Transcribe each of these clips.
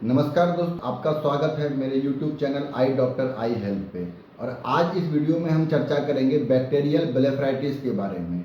नमस्कार दोस्त, आपका स्वागत है मेरे YouTube चैनल आई डॉक्टर आई हेल्थ पे। और आज इस वीडियो में हम चर्चा करेंगे बैक्टीरियल ब्लेफराइटिस के बारे में।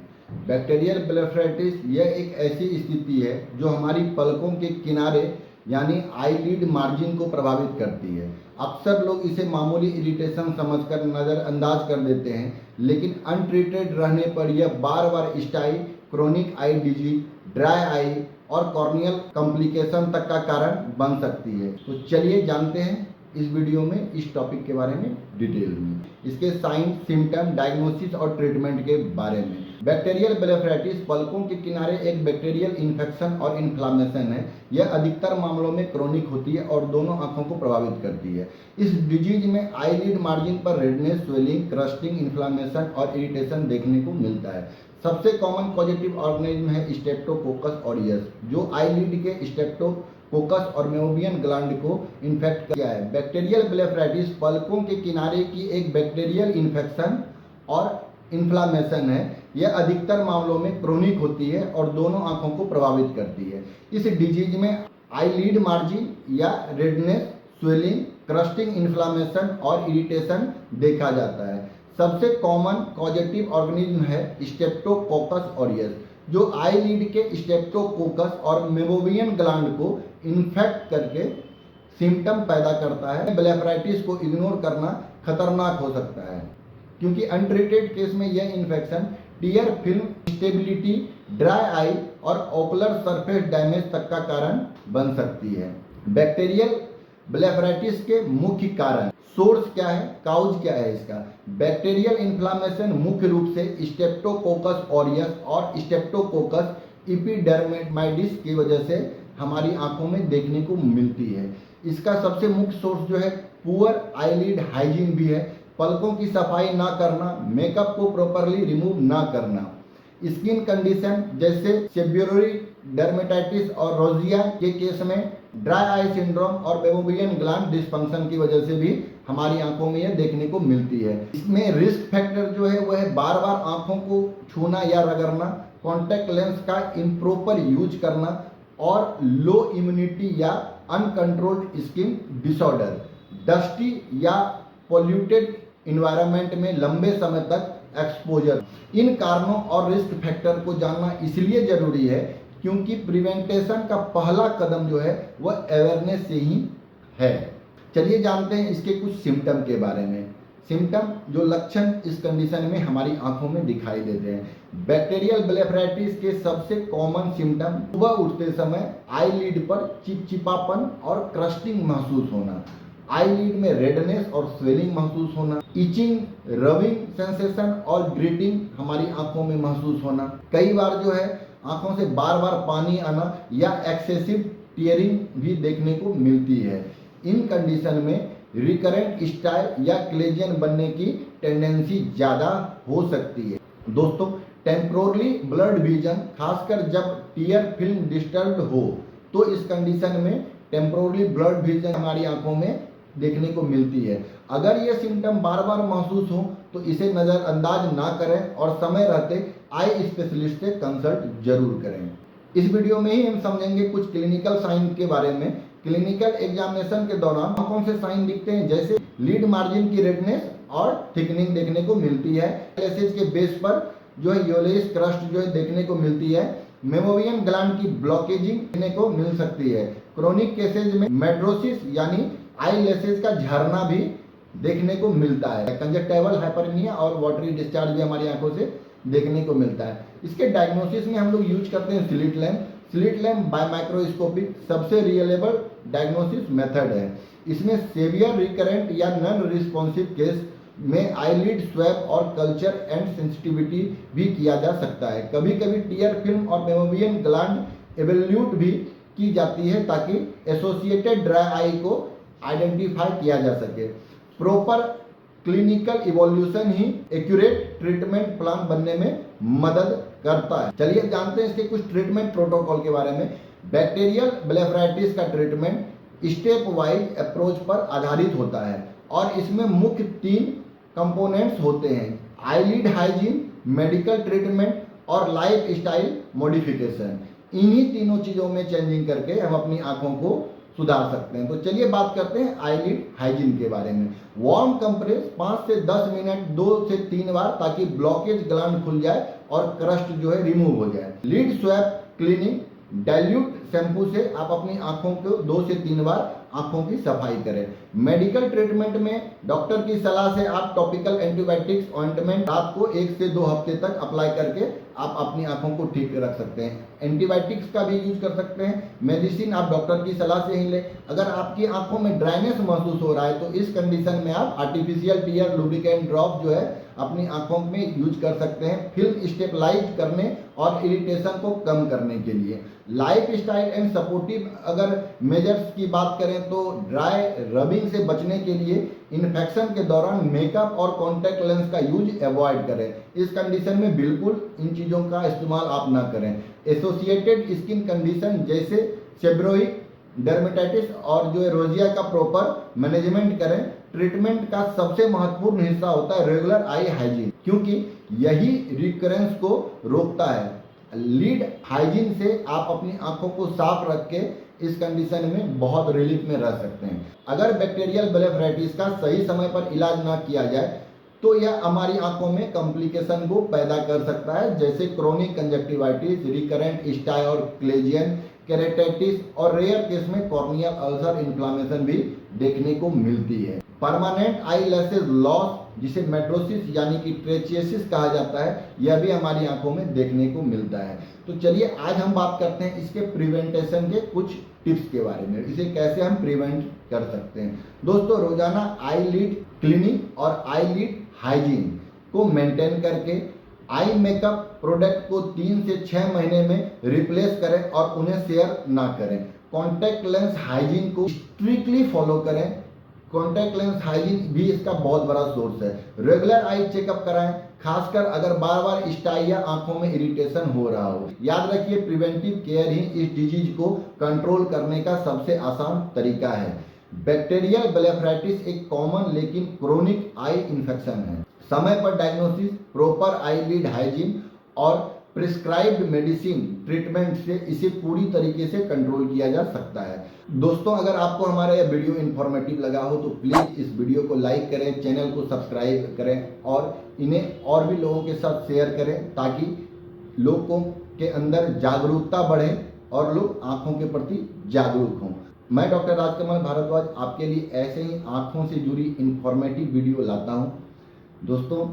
बैक्टीरियल ब्लेफराइटिस यह एक ऐसी स्थिति है जो हमारी पलकों के किनारे यानी आईलिड मार्जिन को प्रभावित करती है। अक्सर लोग इसे मामूली इरिटेशन समझकर नज़रअंदाज कर देते हैं, लेकिन अनट्रीटेड रहने पर यह बार बार stye, chronic eye disease, dry eye और कॉर्नियल कॉम्प्लिकेशन तक का कारण बन सकती है। तो चलिए जानते हैं इस वीडियो में इस टॉपिक के बारे में डिटेल में, इसके साइन, सिम्टम, डायग्नोसिस और ट्रीटमेंट के बारे में। बैक्टीरियल ब्लेफराइटिस पलकों के किनारे एक बैक्टीरियल इन्फेक्शन और इन्फ्लामेशन है। यह अधिकतर मामलों में क्रोनिक होती है और दोनों आंखों को प्रभावित करती है। इस डिजीज में आईलिड मार्जिन पर रेडनेस, स्वेलिंग, क्रस्टिंग, इन्फ्लामेशन और इरिटेशन देखने को मिलता है। सबसे कॉमन पॉजिटिव ऑर्गेनिज्म है स्ट्रेप्टोकोकस ऑरियस, जो आईलिड के स्ट्रेप्टोकोकस और मेओबियन ग्लैंड को इन्फेक्ट किया है। बैक्टीरियल ब्लेफराइटिस पलकों के किनारे की एक बैक्टीरियल इन्फेक्शन और इन्फ्लामेशन है। यह अधिकतर मामलों में क्रोनिक होती है और दोनों आंखों को प्रभावित करती है। इस डिजीज में आईलिड मार्जिन या रेडनेस, स्वेलिंग, क्रस्टिंग, इन्फ्लामेशन और इरिटेशन देखा जाता है। सबसे कॉमन कॉजेटिव ऑर्गेनिज्म है स्ट्रेप्टोकोकस ऑरियस, जो आईलिड के स्ट्रेप्टोकोकस और मेबोवियन ग्लैंड को इन्फेक्ट करके सिम्टम पैदा करता है। ब्लेफराइटिस को इग्नोर करना खतरनाक हो सकता है, क्योंकि अनट्रीटेड केस में यह infection tier film stability, dry eye और ओकुलर सरफेस डैमेज तक का कारण बन सकती है। बैक्टीरियल ब्लेफराइटिस के मुख्य कारण, सोर्स क्या है, काउज क्या है इसका। बैक्टीरियल इन्फ्लामेशन मुख्य रूप से स्ट्रेप्टोकोकस ऑरियस और स्ट्रेप्टोकोकस एपिडर्मिस की वजह से हमारी आंखों में देखने को मिलती है। इसका सबसे मुख्य सोर्स जो है पुअर आईलिड हाइजीन भी है। पलकों की सफाई ना करना, मेकअप को प्रॉपरली रिमूव ना करना, स्किन कंडीशन जैसे सेबियोरी डर्मेटाइटिस और रोजिया के केस में ड्राई आई सिंड्रोम और मेबोवियन ग्लैंड डिस्फंक्शन की वजह से भी हमारी आंखों में यह देखने को मिलती है। इसमें रिस्क फैक्टर जो है वह है बार बार आंखों को छूना या रगड़ना, कॉन्टैक्ट लेंस का इम्प्रॉपर यूज करना और लो इम्यूनिटी या अनकंट्रोल्ड स्किन डिसऑर्डर, डस्टी या पोल्यूटेड इन्वायरमेंट में लंबे समय तक एक्सपोजर। इन कारणों और रिस्क फैक्टर को जानना इसलिए जरूरी है क्योंकि प्रिवेंटेशन का पहला कदम जो है वह अवेयरनेस से ही है। चलिए जानते हैं इसके कुछ सिम्टम के बारे में। सिम्टम, जो लक्षण इस कंडीशन में हमारी आंखों में दिखाई देते हैं। बैक्टीरियल ब्लेफराइटिस के सबसे कॉमन सिम्टम, सुबह उठते समय आईलिड पर चिपचिपापन और क्रस्टिंग महसूस होना, आईलिड में रेडनेस और स्वेलिंग महसूस होना, इचिंग, रबिंग सेंसेशन और ग्रीटिंग हमारी आंखों में महसूस होना, कई बार जो है आंखों से बार बार पानी आना या एक्सेसिव टीयरिंग भी देखने को मिलती है। इन कंडीशन में रिकरेंट स्टाई या क्लेजियन बनने की टेंडेंसी ज़्यादा हो सकती है। दोस्तों, टेम्पोरली ब्लड विजन, खासकर जब टीयर फिल्म डिस्टर्ब हो, तो इस कंडीशन में टेम्पोरली ब्लड विजन हमारी आंखों में देखने को मिलती है। अगर ये सिम्टम बार बार महसूस हो तो इसे नज़रअंदाज ना करें और समय रहते आई स्पेशलिस्ट से कंसल्ट जरूर करें। इस वीडियो में ही हम समझेंगे कुछ क्लिनिकल साइन के बारे में। क्लिनिकल एग्जामिनेशन के दौरान कौन से साइन दिखते हैं, जैसे लीड मार्जिन की रेडनेस और थिकनिंग देखने को मिलती है। लेसेज के बेस पर जो है योलेस क्रस्ट जो है देखने को मिलती है। मेबोवियन ग्लैंड की ब्लॉकेजिंग देखने को मिल सकती है। क्रोनिक केसेज में मेड्रोसिस यानी आई लेसेज का झरना भी देखने को मिलता है। कंजक्टिवल हाइपरमिया और वाटरी डिस्चार्ज भी हमारी आंखों से देखने को मिलता है। इसके डायग्नोसिस में हम लोग यूज करते हैं slit lamp. Slit lamp by microscopic सबसे रियलेबल डायग्नोसिस मेथड है। इसमें सेवियर रिकरेंट या नॉन रिस्पॉन्सिव केस में आईलिड स्वैप और कल्चर एंड सेंसिटिविटी भी किया जा सकता है। कभी कभी टीयर फिल्म और मेबोवियन ग्लैंड एवेल्यूट भी की जाती है ताकि एसोसिएटेड ड्राई आई को आइडेंटिफाई किया जा सके। प्रॉपर क्लिनिकल इवोल्यूशन ही एक्यूरेट ट्रीटमेंट प्लान बनने में मदद करता है। चलिए जानते हैं इसके कुछ ट्रीटमेंट प्रोटोकॉल के बारे में। बैक्टीरियल ब्लेफराइटिस का ट्रीटमेंट स्टेप वाइज अप्रोच पर आधारित होता है और इसमें मुख्य 3 कंपोनेंट्स होते हैं: आईलिड हाइजीन, मेडिकल ट्रीटमेंट और लाइफ स्टाइल मॉडिफिकेशन। इन्हीं तीनों चीज़ों में चेंजिंग करके हम अपनी आंखों को सुधार सकते हैं। तो चलिए बात करते हैं आईलिड हाइजीन के बारे में। वार्म कंप्रेस 5 से 10 मिनट 2 से 3 बार, ताकि ब्लॉकेज ग्लैंड खुल जाए और क्रस्ट जो है रिमूव हो जाए। Lid swab cleaning, dilute shampoo से आप अपनी आंखों को 2 से 3 बार आंखों की सफाई करें। मेडिकल ट्रीटमेंट में डॉक्टर की सलाह से आप टॉपिकल एंटीबायोटिक्स ऑइंटमेंट रात को 1 से 2 हफ्ते तक अप्लाई करके आप अपनी आंखों को ठीक रख सकते हैं। एंटीबायोटिक्स का भी यूज कर सकते हैं। मेडिसिन आप डॉक्टर की सलाह से ही लें। अगर आपकी आंखों में ड्राइनेस महसूस हो रहा है तो इस कंडीशन में आप आर्टिफिशियल टीयर लुब्रिकेंट ड्रॉप जो है अपनी आंखों में यूज कर सकते हैं, फिल्म स्टेबलाइज करने और इरिटेशन को कम करने के लिए। लाइफ स्टाइल एंड सपोर्टिव अगर मेजर्स की बात करें तो ड्राई रबिंग से बचने के लिए इन्फेक्शन के दौरान मेकअप और कॉन्टैक्ट लेंस का यूज अवॉइड करें। इस कंडीशन में बिल्कुल इन चीज़ों का इस्तेमाल आप ना करें। एसोसिएटेड स्किन कंडीशन जैसे सेबरोइक डर्मेटाइटिस और जो है रोजिया का प्रॉपर मैनेजमेंट करें। ट्रीटमेंट का सबसे महत्वपूर्ण हिस्सा होता है रेगुलर आई हाइजीन, क्योंकि यही रिकरेंस को रोकता है। लीड हाइजीन से आप अपनी आंखों को साफ रख के इस कंडीशन में बहुत रिलीफ में रह सकते हैं। अगर बैक्टीरियल ब्लेफराइटिस का सही समय पर इलाज ना किया जाए तो यह हमारी आंखों में कॉम्प्लिकेशन को पैदा कर सकता है, जैसे क्रोनिक कंजक्टिवाइटिस, रिकरेंट स्टाई और क्लेजियन केरेटाइटिस और रेयर केस में कॉर्नियल अल्सर इन्फ्लामेशन भी देखने को मिलती है। परमानेंट आई लैशेज लॉस, जिसे मेट्रोसिस यानी कि ट्रेचियसिस कहा जाता है, यह भी हमारी आंखों में देखने को मिलता है। तो चलिए आज हम बात करते हैं इसके प्रिवेंटेशन के कुछ टिप्स के बारे में, इसे कैसे हम प्रिवेंट कर सकते हैं। दोस्तों, रोजाना आईलिड क्लीनिंग और आईलिड हाइजीन को मेंटेन करके आई मेकअप प्रोडक्ट को 3 से 6 महीने में रिप्लेस करें और उन्हें शेयर ना करें। कॉन्टैक्ट लेंस हाइजीन को स्ट्रिक्टली फॉलो करें। कॉन्टैक्ट लेंस हाइजीन भी इसका बहुत बड़ा सोर्स है। रेगुलर आई चेकअप कराएं, खासकर अगर बार बार स्टाई या आंखों में इरिटेशन हो रहा हो। याद रखिए, प्रिवेंटिव केयर ही इस डिजीज को कंट्रोल करने का सबसे आसान तरीका है। बैक्टीरियल ब्लेफराइटिस एक कॉमन लेकिन क्रोनिक आई इन्फेक्शन है। समय पर डायग्नोसिस, प्रॉपर आईलिड हाइजीन और प्रिस्क्राइब्ड मेडिसिन ट्रीटमेंट से इसे पूरी तरीके से कंट्रोल किया जा सकता है। दोस्तों, अगर आपको हमारा यह वीडियो इन्फॉर्मेटिव लगा हो तो प्लीज़ इस वीडियो को लाइक करें, चैनल को सब्सक्राइब करें और इन्हें और भी लोगों के साथ शेयर करें, ताकि लोगों के अंदर जागरूकता बढ़े और लोग आँखों के प्रति जागरूक हों। मैं डॉक्टर राजकमल भारद्वाज आपके लिए ऐसे ही आँखों से जुड़ी इन्फॉर्मेटिव वीडियो लाता हूँ। दोस्तों,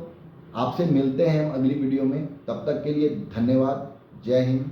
आपसे मिलते हैं हम अगली वीडियो में। तब तक के लिए धन्यवाद। जय हिंद।